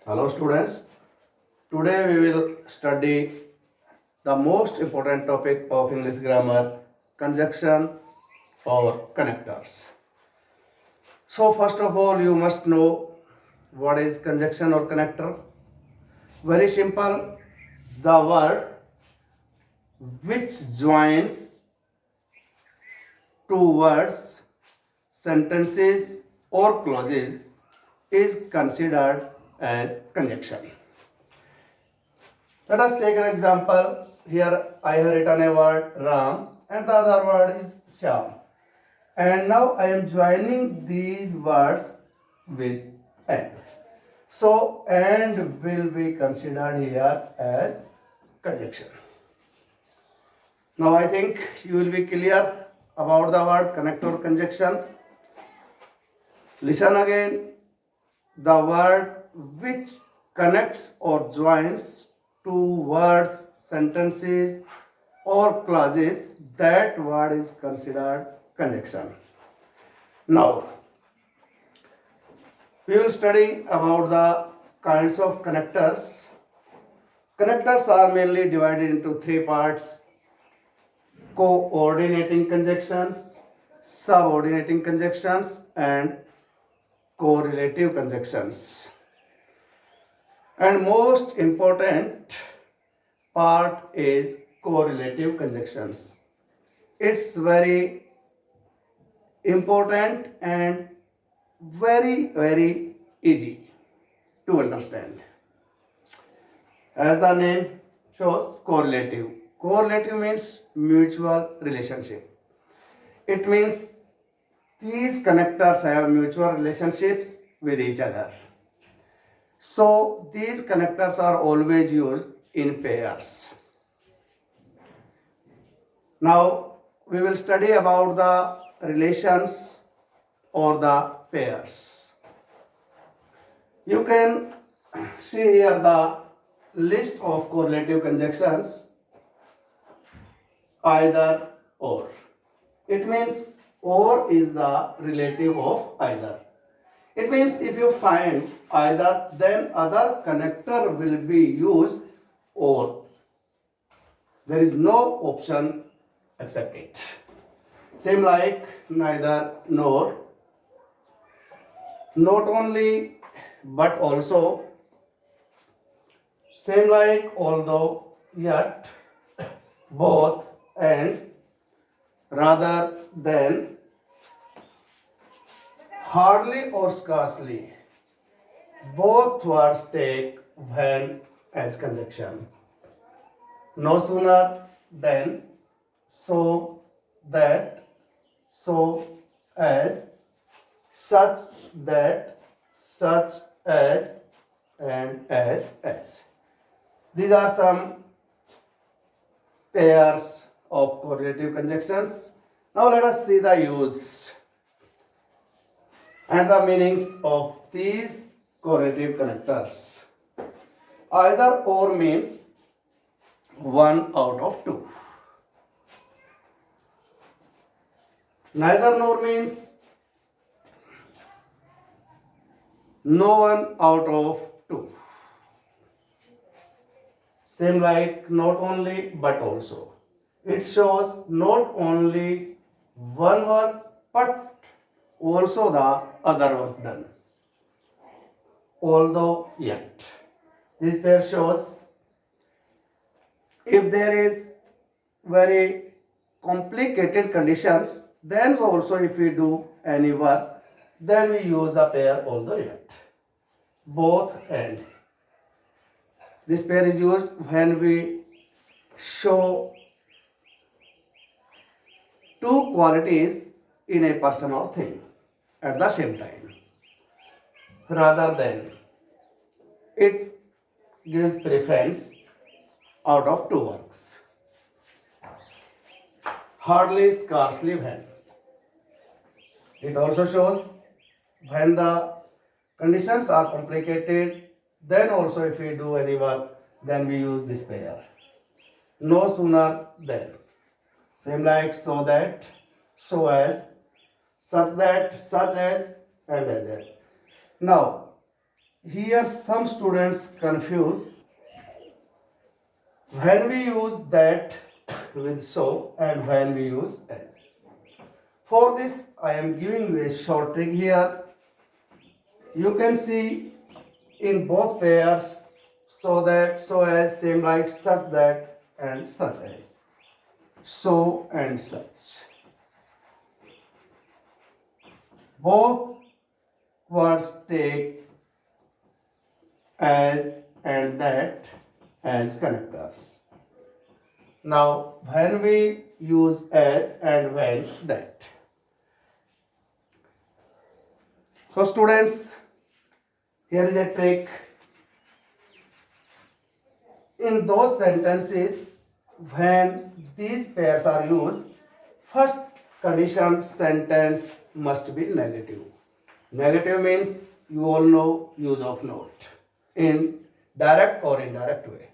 Hello students, today we will study the most important topic of English grammar, conjunction or connectors. So first of all you must know what is conjunction or connector. Very simple, the word which joins two words, sentences or clauses is considered as conjunction. Let us take an example. Here I have written a word Ram and the other word is Shyam. And now I am joining these words with and. So and will be considered here as conjunction. Now I think you will be clear about the word connector conjunction. Listen again. The word which connects or joins two words, sentences, or clauses, that word is considered conjunction. Now, we will study about the kinds of connectors. Connectors are mainly divided into three parts: coordinating conjunctions, subordinating conjunctions, and correlative conjunctions. And most important part is correlative conjunctions. It's very important and very easy to understand. As the name shows, correlative. Correlative means mutual relationship. It means these connectors have mutual relationships with each other. So these connectors are always used in pairs. Now we will study about the relations or the pairs. You can see here the list of correlative conjunctions, either or. It means or is the relative of either. It means if you find either, then other connector will be used or. There is no option except it. Same like neither nor, not only but also. Same like although, yet, both, and, rather than, hardly or scarcely. Both words take when as conjunction. No sooner than, so that, so as, such that, such as, and as. These are some pairs of correlative conjunctions. Now let us see the use and the meanings of these correlative connectors. Either or means one out of two. Neither nor means no one out of two. Same like not only but also. It shows not only one work but also the other work done. Although yet. This pair shows if there is very complicated conditions, then also if we do any work, then we use the pair although yet. Both and. This pair is used when we show two qualities in a person or thing at the same time. Rather than, it gives preference out of two works. Hardly, scarcely, when. It also shows when the conditions are complicated, then also if we do any work, then we use this pair. No sooner than. Same like so that, so as, such that, such as, and as. Now, here some students confuse when we use that with so and when we use as. For this, I am giving you a short trick here. You can see in both pairs so that, so as, same like, such that, and such as. So and such. Both words take as and that as connectors. Now, when we use as and when that. So, students, here is a trick. In those sentences, when these pairs are used, first condition sentence must be negative. Negative means you all know use of not in direct or indirect way.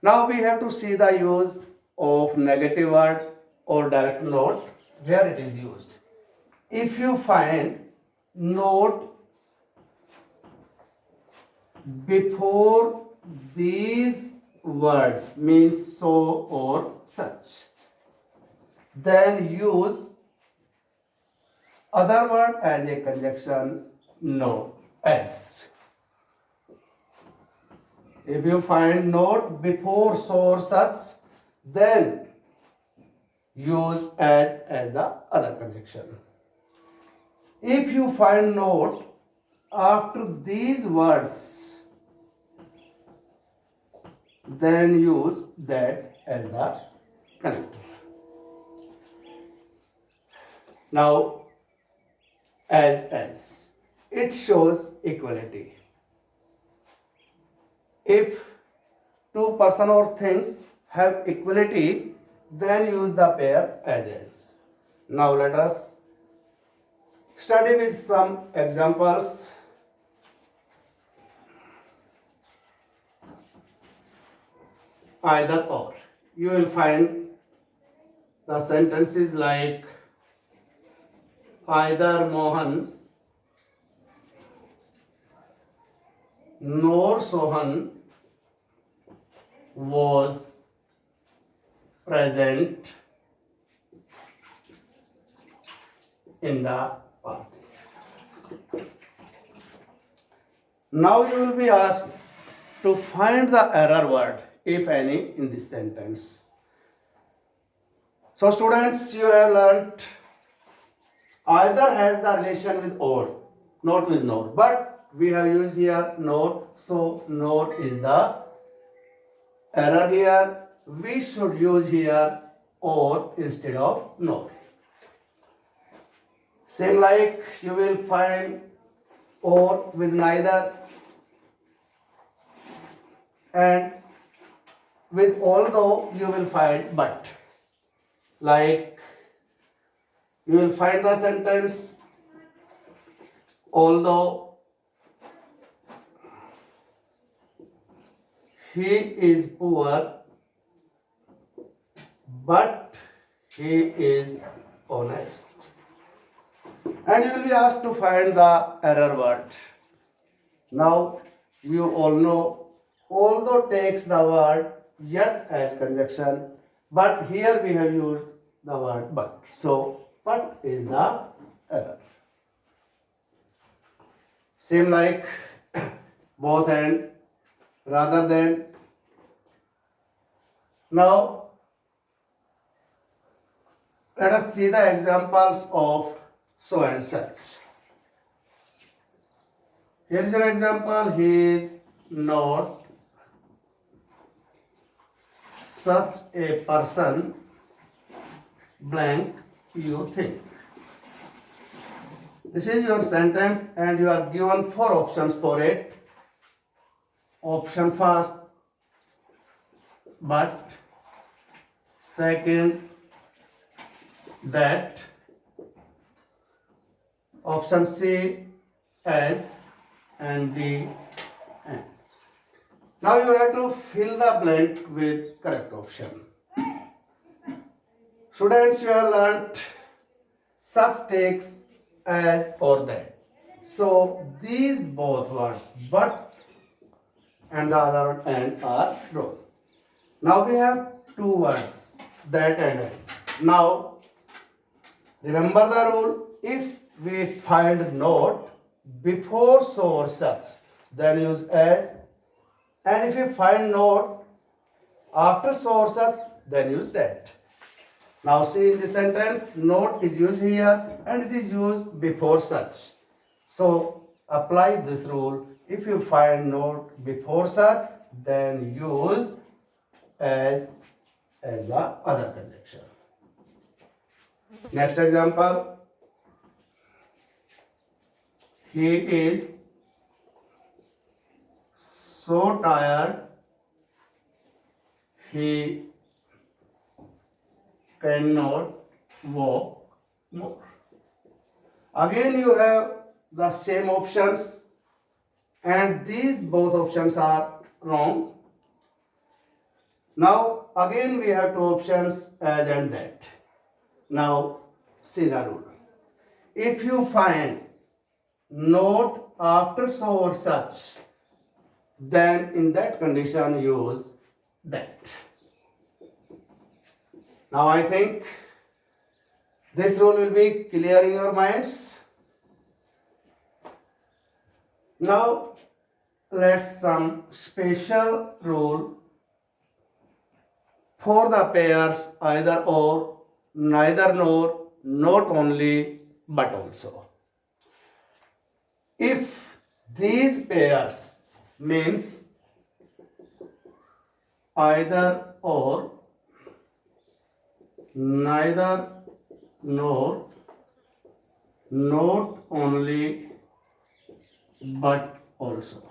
Now we have to see the use of negative word or direct note where it is used. If you find note before these words means so or such, then use other word as a conjunction no as. If you find note before so or such, then use as the other conjunction. If you find note after these words, then use that as the connector. Now, as it shows equality. If two person or things have equality, then use the pair as. Now let us study with some examples. Either or. You will find the sentences like either Mohan nor Sohan was present in the party. Now you will be asked to find the error word, if any, in this sentence. So students, you have learnt either has the relation with or, not with nor. But we have used here nor, so nor is the error here. We should use here or instead of nor. Same like you will find or with neither and with although you will find but. Like you will find the sentence although he is poor but he is honest. And you will be asked to find the error word. Now you all know although takes the word yet as conjunction, but here we have used the word but. So but is the error. Same like both and, rather than. Now let us see the examples of so and such. Here is an example. He is not such a person blank you think. This is your sentence and you are given 4 options for it. Option first, but. Second, that. Option C, as, and D, and. Now you have to fill the blank with correct option. Students, you have learnt such takes as or that. So these both words, but and the other end are wrong. Now we have two words, that and as. Now remember the rule, if we find not before so or such, then use as, and if we find not after so or such, then use that. Now see in the sentence, not is used here and it is used before such. So apply this rule. If you find not before such, then use as the other conjunction. Next example. He is so tired, he cannot walk more. Again you have the same options and these both options are wrong. Now again we have two options, as and that. Now see the rule. If you find not after so or such, then in that condition use that. Now I think this rule will be clear in your minds. Now let's some special rule for the pairs either or, neither nor, not only but also. If these pairs means either or, neither nor, not only but also.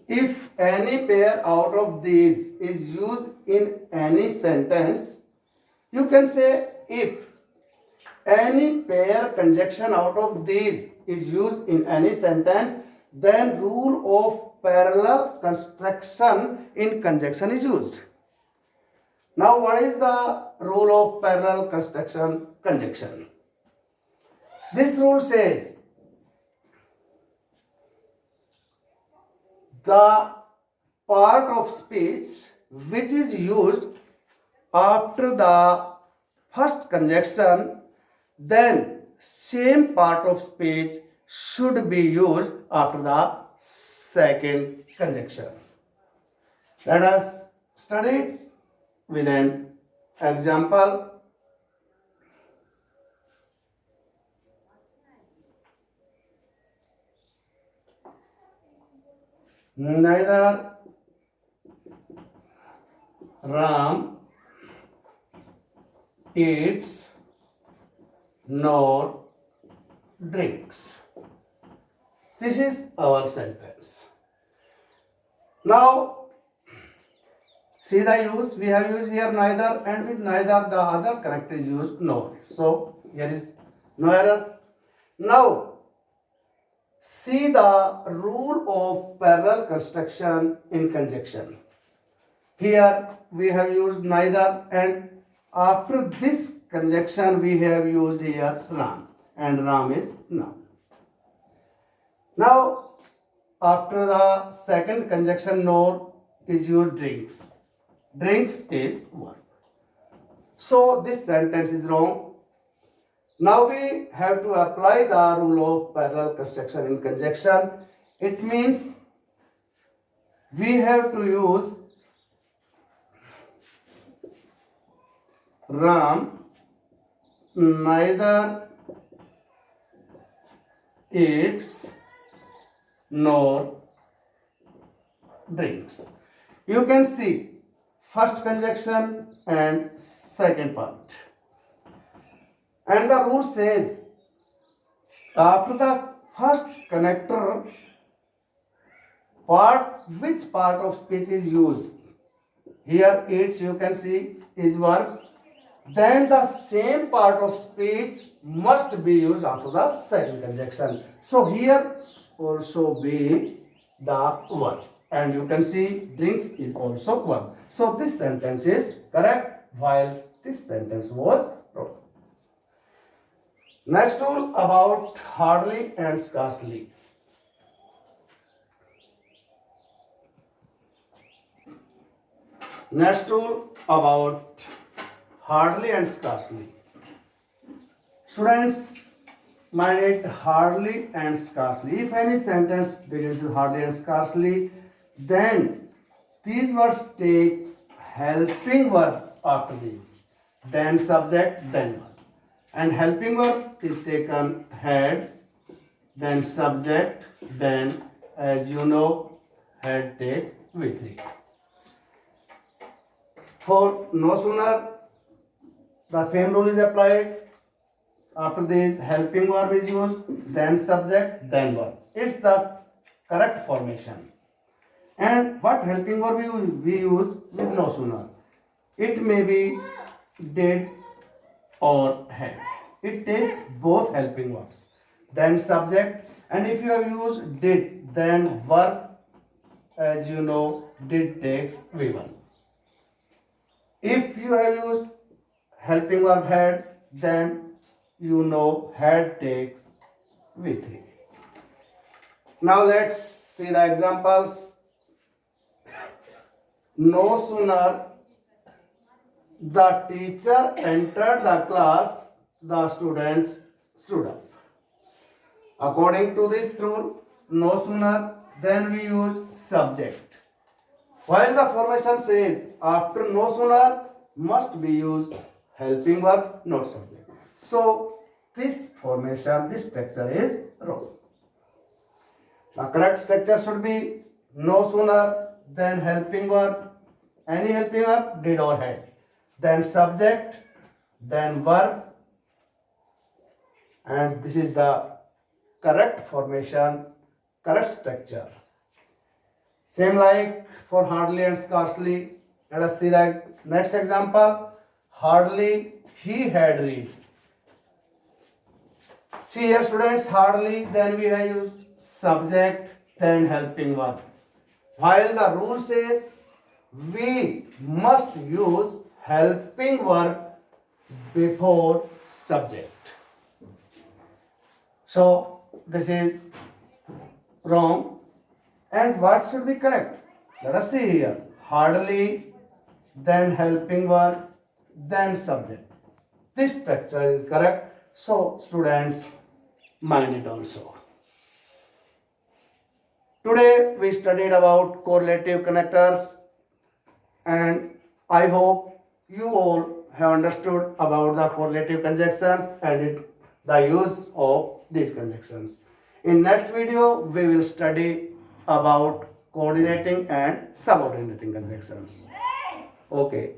If any pair out of these is used in any sentence, you can say if any pair conjunction out of these is used in any sentence, then rule of parallel construction in conjunction is used. Now what is the rule of parallel construction conjunction? This rule says the part of speech which is used after the first conjunction, then same part of speech should be used after the second conjunction. Let us study it with an example. Neither Ram eats nor drinks. This is our sentence. Now see the use. We have used here neither, and with neither the other connector is used nor. So here is no error. Now see the rule of parallel construction in conjunction. Here we have used neither, and after this conjunction we have used here Ram, and Ram is noun. Now after the second conjunction nor is used drinks. Drinks is verb. So this sentence is wrong. Now we have to apply the rule of parallel construction in conjunction. It means we have to use Ram neither eats nor drinks. You can see first conjunction and second part. And the rule says after the first connector part, which part of speech is used? Here eats, you can see, is verb. Then the same part of speech must be used after the second conjunction. So here also be the verb. And you can see drinks is also verb. So this sentence is correct while this sentence was wrong. Next rule about hardly and scarcely. Next rule about hardly and scarcely. Students, mind it, hardly and scarcely. If any sentence begins with hardly and scarcely, then these words takes helping verb after this, then subject, then verb. And helping verb is taken head, then subject, then, as you know, head takes V3. For no sooner, the same rule is applied. After this, helping verb is used, then subject, then verb. It's the correct formation. And what helping verb we use with no sooner? It may be did or had. It takes both helping verbs. Then subject, and if you have used did, then verb, as you know, did takes V1. If you have used helping verb had, then you know had takes V3. Now let's see the examples. No sooner the teacher entered the class, the students stood up. According to this rule, no sooner, then we use subject. While the formation says after no sooner must be used helping verb, not subject. So this formation, this structure is wrong. The correct structure should be no sooner, then helping verb, any helping verb, did or had, then subject, then verb, and this is the correct formation, correct structure. Same like for hardly and scarcely. Let us see the next example. Hardly he had reached. See here students, hardly, then we have used subject, then helping verb. While the rule says we must use helping verb before subject. So this is wrong. And what should be correct? Let us see here. Hardly, then helping verb, then subject. This structure is correct. So students, mind it also. Today we studied about correlative connectors, and I hope you all have understood about the correlative conjunctions and the use of these conjunctions. In next video we will study about coordinating and subordinating conjunctions. Okay.